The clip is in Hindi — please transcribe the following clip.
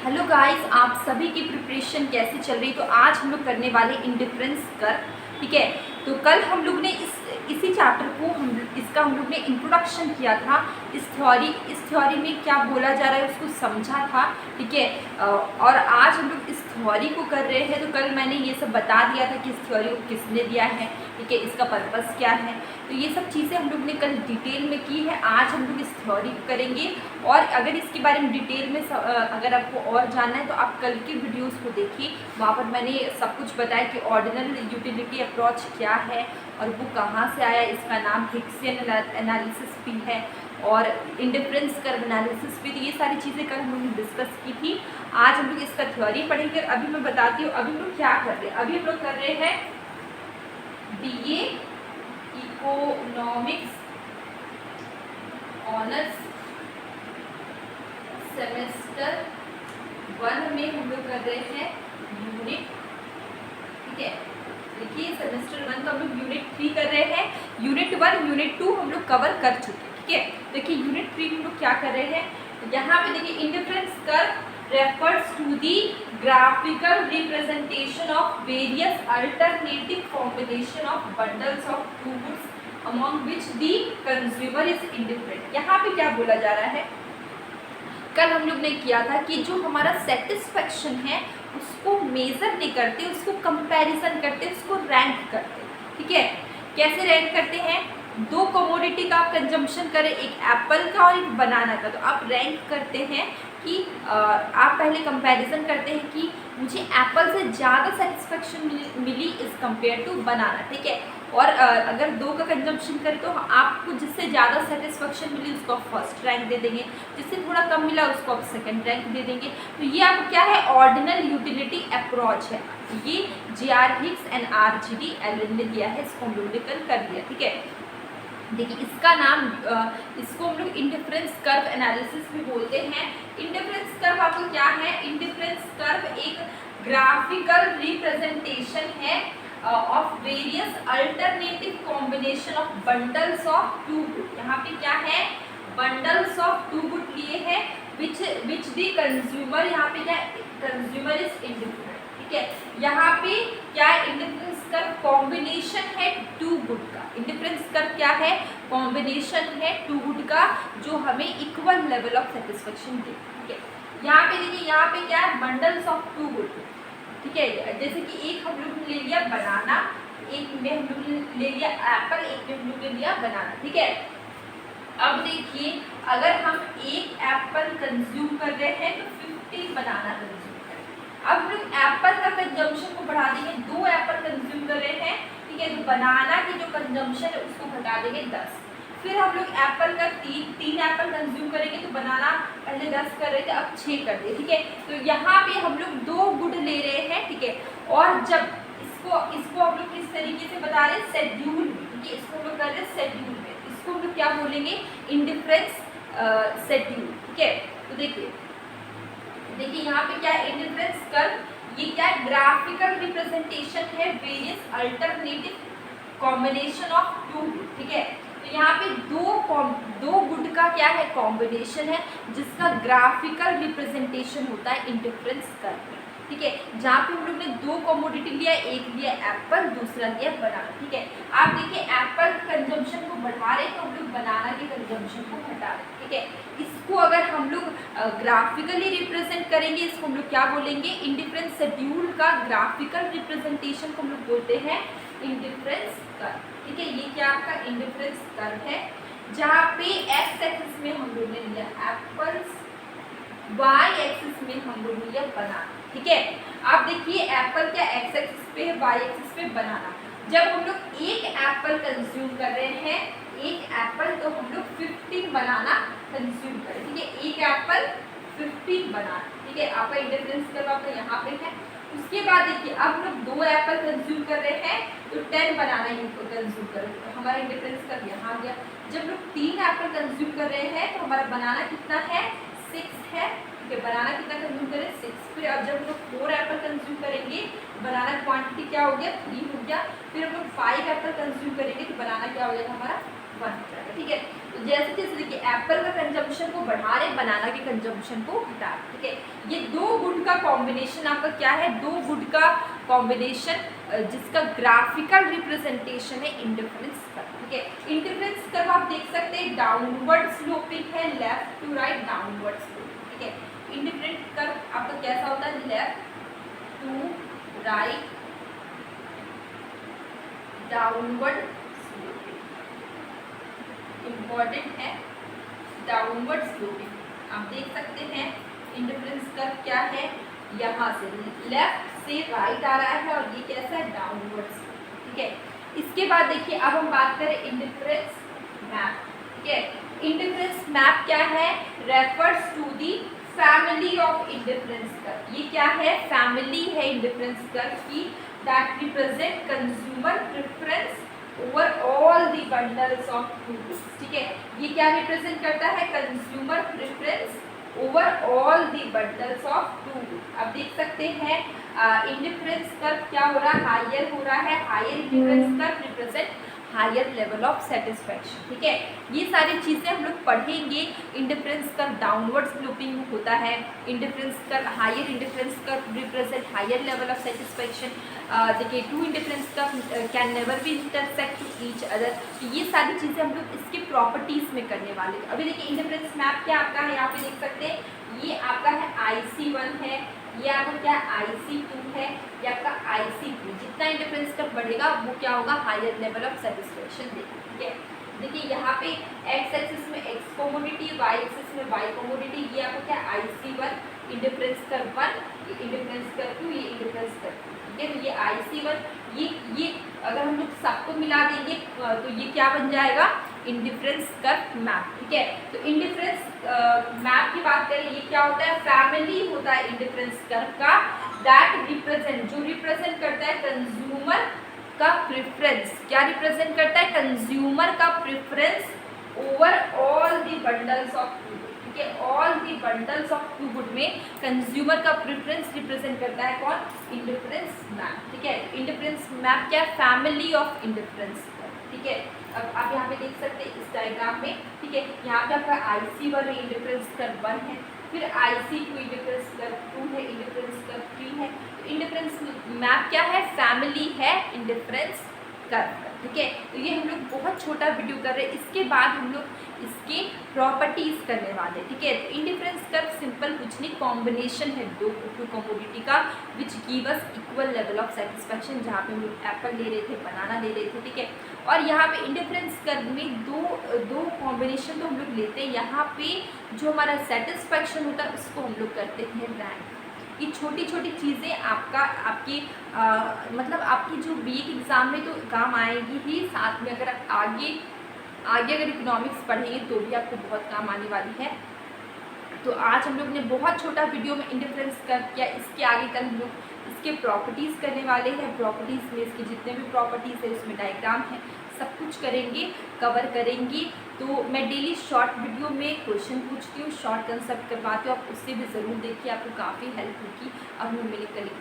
हेलो गाइस, आप सभी की प्रिपरेशन कैसी चल रही। तो आज हम लोग करने वाले इंडिफरेंस कर, ठीक है। तो कल हम लोग ने इसी चैप्टर को हम लोग ने इंट्रोडक्शन किया था। इस थ्योरी में क्या बोला जा रहा है उसको समझा था, ठीक है। और आज हम लोग इस थ्योरी को कर रहे हैं। तो कल मैंने ये सब बता दिया था कि इस थ्योरी को किसने दिया है, ठीक है, इसका पर्पस क्या है। तो ये सब चीज़ें हम लोग ने कल डिटेल में की है। आज हम लोग इस थ्योरी को करेंगे। और अगर इसके बारे में डिटेल में अगर आपको और जानना है तो आप कल की वीडियोस को देखिए, वहाँ पर मैंने सब कुछ बताया कि ऑर्डिनल यूटिलिटी अप्रोच क्या है और वो कहाँ से आया। इसका नाम हिक्सियन एनालिसिस भी है और इंडिफरेंस कर्व एनालिसिस भी। तो ये सारी चीज़ें कल हम लोग ने डिस्कस की थी। आज हम लोग इसका थ्योरी पढ़ेंगे। अभी मैं बताती हूँ अभी हम लोग क्या कर रहे हैं। अभी हम लोग कर रहे हैं BA इकोनॉमिक्स ऑनर्स सेमेस्टर 1 में हम लोग कर रहे हैं यूनिट, ठीक है। देखिए सेमेस्टर 1 का हम लोग यूनिट 3 कर रहे हैं। यूनिट 1 यूनिट 2 हम लोग कवर कर चुके हैं, ठीक है। देखिए यूनिट 3 हम लोग क्या कर रहे हैं। यहाँ पे देखिए indifference curve refers to the graphical representation of various alternative combination of bundles of two goods among which the consumer is indifferent। यहाँ पे क्या बोला जा रहा है, कल हम लोग ने किया था कि जो हमारा सेटिस्फेक्शन है उसको मेजर नहीं करते, उसको कंपैरिजन करते, उसको रैंक करते, ठीक है। कैसे रैंक करते हैं, दो कमोडिटी का आप कंजम्पशन करें, एक एप्पल का और एक बनाना का, तो आप रैंक करते हैं कि आप पहले कंपैरिजन करते हैं कि मुझे एप्पल से ज़्यादा सेटिस्फेक्शन मिली इज़ कम्पेयर टू बनाना, ठीक है। और अगर दो का कंजम्पशन करें तो आपको जिससे ज़्यादा सेटिस्फेक्शन मिली उसको आप फर्स्ट रैंक दे देंगे, जिससे थोड़ा कम मिला उसको आप सेकंड रैंक दे देंगे। तो ये आपको क्या है, ऑर्डिनल यूटिलिटी अप्रोच है। ये J.R. Hicks and R.G.D. Elon ने दिया है, इसको हम लोग ने कल कर दिया, ठीक है। देखिए इसका नाम इसको हम लोग इंडिफरेंस कर्व एनालिसिस भी बोलते हैं। इंडिफरेंस कर्व आपको क्या है, इंडिफरेंस कर्व एक ग्राफिकल रिप्रेजेंटेशन है of various alternative combination of bundles of two good. यहाँ पे क्या है, बंडल्स ऑफ टू गुड लिए हैं विच द कंज्यूमर, यहाँ पे क्या कंज्यूमर इज इंडिफरेंट, ठीक है। यहाँ पे क्या इंडिफरेंस कर्व कॉम्बिनेशन है टू गुड का। इंडिफरेंस कर्व क्या है, कॉम्बिनेशन है टू गुड का जो हमें इक्वल लेवल ऑफ सेटिस्फेक्शन दे, ठीक है। यहाँ पे देखिए, यहाँ पे क्या है, बंडल्स ऑफ टू गुड, ठीक है। जैसे कि एक हम लोग ने ले लिया बनाना, एक में हम लोग ने ले लिया एप्पल, एक में हम लोग ने लिया बनाना, ठीक है। अब देखिए अगर हम एक एप्पल कंज्यूम कर रहे हैं तो 50 बनाना कंज्यूम करें। अब हम लोग एप्पल का कंजम्पशन को बढ़ा देंगे, 2 एप्पल कंज्यूम कर रहे हैं, ठीक है। तो बनाना की जो कंजम्पशन है उसको घटा देंगे 10। फिर हम लोग एप्पल का 3 एप्पल कंज्यूम करेंगे, तो बनाना पहले 10 कर रहे थे, अब 6 कर दिए, ठीक है। तो यहाँ पे हम लोग 2 गुड ले रहे हैं, ठीक है। और जब इसको हम लोग किस तरीके से बता रहे हैं, शेड्यूल में, ठीक है। इसको हम लोग कर रहे हैं शेड्यूल में, इसको हम लोग क्या बोलेंगे, इंडिफरेंस शेड्यूल, ठीक है। तो देखिए यहाँ पे क्या है, इंडिफरेंस कर्व, ये क्या है, ग्राफिकल रिप्रेजेंटेशन है various alternative combination of two good, ठीक है। तो यहाँ पे दो गुड का क्या है, कॉम्बिनेशन है जिसका ग्राफिकल रिप्रेजेंटेशन होता है इंडिफरेंस कर्व में, ठीक है। जहाँ पे हम लोग ने 2 कमोडिटी लिया, एक लिया एप्पल, दूसरा लिया बनाना, ठीक है। आप देखिए एप्पल कंजम्पशन को बढ़ा रहे हैं तो हम लोग बनाना के कंजम्पशन को घटा रहे हैं, ठीक है। इसको अगर हम लोग ग्राफिकली रिप्रेजेंट करेंगे, इसको हम लोग क्या बोलेंगे, इंडिफरेंस शेड्यूल का ग्राफिकल रिप्रेजेंटेशन को हम लोग बोलते हैं इंडिफरेंस कर्व, ठीक है। ये क्या आपका इंडिफरेंस कर्व है, जहाँ पे एक्स एक्सिस में हम लोग ने लिया एप्पल्स, वाई एक्सिस में हम लोग ने लिया बनाना, ठीक है। आप देखिए एप्पल क्या एक्स एक्सिस पे है, वाई एक्सिस पे बनाना। जब हम लोग एक एप्पल कंज्यूम कर रहे हैं, एक एप्पल, तो हम लोग 15 बनाना कंज्यूम करें, ठीक है। एक एप्पल 15 बनाना, ठीक है। आपका इंडिफरेंस कर्व आपका यहाँ पे है। उसके बाद देखिए अब हम लोग 2 एप्पल कंज्यूम कर रहे हैं तो 10 बनाना कंज्यूम कर रहे हैं, तो हमारा इंडिफरेंस कर्व यहाँ आ गया। जब लोग 3 एप्पल कंज्यूम कर रहे हैं तो हमारा बनाना कितना है, 6 है, ठीक है। बनाना कितना कंज्यूम करें, 6। फिर अब जब हम लोग 4 एप्पल कंज्यूम करेंगे, बनाना क्वांटिटी क्या हो गया, 3 हो गया। फिर हम लोग 5 एप्पल कंज्यूम करेंगे तो बनाना क्या हो जाएगा हमारा 1 हो जाएगा, ठीक है। तो जैसे जैसे देखिए एप्पल का कंजम्पशन को बढ़ा रहे, बनाना के कंजम्पशन को घटा रहे, ठीक है। ये दो गुड का कॉम्बिनेशन आपका क्या है, दो गुड का कॉम्बिनेशन जिसका ग्राफिकल रिप्रेजेंटेशन है इंडिफरेंस कर्व, ठीक है। इंडिफरेंस कर्व आप देख सकते हैं डाउनवर्ड स्लोपिंग है, left to right downward sloping, ठीक है। इंडिफरेंस कर्व आपका कैसा होता है, left to right downward sloping, important है डाउनवर्ड स्लोपिंग। आप देख सकते हैं इंडिफरेंस कर्व क्या है, यहाँ से लेफ्ट से राइट आ रहा है और ये कैसा है, डाउनवर्ड स्लोपिंग, ठीक है। इसके बाद देखिए अब हम बात करें इंडिफरेंस मैप, ठीक है। इंडिफरेंस मैप क्या है, refers to the family of indifference curve. ये क्या है, फैमिली है इंडिफरेंस कर्व की, that represent consumer preference over all the bundles of goods, ठीक है। ये क्या रिप्रेजेंट करता है, consumer preference over all the bundles of goods. अब देख सकते हैं इंडिफरेंस कर्व क्या हो रहा है, हायर हो रहा है, higher indifference curve represent higher level of satisfaction, ठीक है। ये सारी चीज़ें हम लोग पढ़ेंगे। इंडिफरेंस कर्व डाउनवर्ड स्लोपिंग होता है, indifference curve higher indifference curve represent higher level of satisfaction. देखिए two indifference curve can never be intersect to each other. तो ये सारी चीज़ें हम लोग इसके प्रॉपर्टीज़ में करने वाले हैं। अभी देखिए इंडिफरेंस मैप क्या आपका है, यहाँ पे देख सकते हैं ये आपका है IC1 है, ये आपका क्या IC2 है, ये आपका IC3। जितना इंडिफरेंस कर्व बढ़ेगा वो क्या होगा, हायर लेवल ऑफ सेटिस्फैक्शन देगा, ठीक है। देखिए यहाँ पे एक्स एक्सिस में एक्स कोमोडिटी, वाई एक्सिस में वाई कोमोडिटी। ये आपको क्या IC1 इंडिफरेंस कर्व 1, ये इंडिफरेंस कर्व 2, ये इंडिफरेंस कर्व 2, ठीक है। तो ये IC1 ये अगर हम लोग सबको मिला देंगे तो ये क्या बन जाएगा, इंडिफरेंस कर्व मैप, ठीक है। तो इंडिफरेंस मैप की बात करें, ये क्या होता है, फैमिली होता है इंडिफरेंस कर्व का, दैट रिप्रेजेंट जो रिप्रेजेंट करता है कंज्यूमर का प्रेफरेंस। क्या रिप्रेजेंट करता है, कंज्यूमर का preference over all the bundles of good, ठीक है। All the bundles of good में कंज्यूमर का प्रेफरेंस रिप्रेजेंट करता है कौन, इंडिफरेंस मैप, ठीक है। इंडिफरेंस मैप क्या है, फैमिली ऑफ इंडिफरेंस, ठीक है। अब आप यहाँ पे देख सकते हैं इस डायग्राम में, ठीक है। यहाँ पे आपका IC1 इंडिफरेंस कर्व 1 है, फिर IC2 इंडिफरेंस कर्व 2 है, इंडिफरेंस कर्व 3 है। इंडिफरेंस मैप क्या है, फैमिली है इंडिफरेंस कर्व, ठीक है। तो ये हम लोग बहुत छोटा वीडियो कर रहे हैं, इसके बाद हम लोग इसके प्रॉपर्टीज़ करने वाले, ठीक है। तो इंडिफरेंस कर्व सिंपल कुछ नहीं, कॉम्बिनेशन है दो कमोडिटी का which give us equal level of satisfaction. जहाँ पे हम लोग एप्पल ले रहे थे, बनाना ले रहे थे, ठीक है। और यहाँ पे इंडिफरेंस कर्व में दो कॉम्बिनेशन तो हम लोग लेते हैं। यहाँ पे जो हमारा सेटिस्फैक्शन होता है उसको हम लोग करते हैं रैंक। ये छोटी छोटी चीज़ें आपकी मतलब आपकी जो BA के एग्ज़ाम में तो काम आएगी ही, साथ में अगर आप आगे अगर इकोनॉमिक्स पढ़ेंगे तो भी आपको बहुत काम आने वाली है। तो आज हम लोग ने बहुत छोटा वीडियो में इंडिफरेंस कर्व किया, इसके आगे कल हम लोग इसके प्रॉपर्टीज़ करने वाले हैं। प्रॉपर्टीज़ में इसके जितने भी प्रॉपर्टीज़ है, उसमें डायग्राम है, सब कुछ करेंगे, कवर करेंगे। तो मैं डेली शॉर्ट वीडियो में क्वेश्चन पूछती हूँ, शॉर्ट कंसेप्ट करवाती हूँ, आप उससे भी ज़रूर देखिए, आपको काफ़ी हेल्प होगी। अब हम मिले कल एक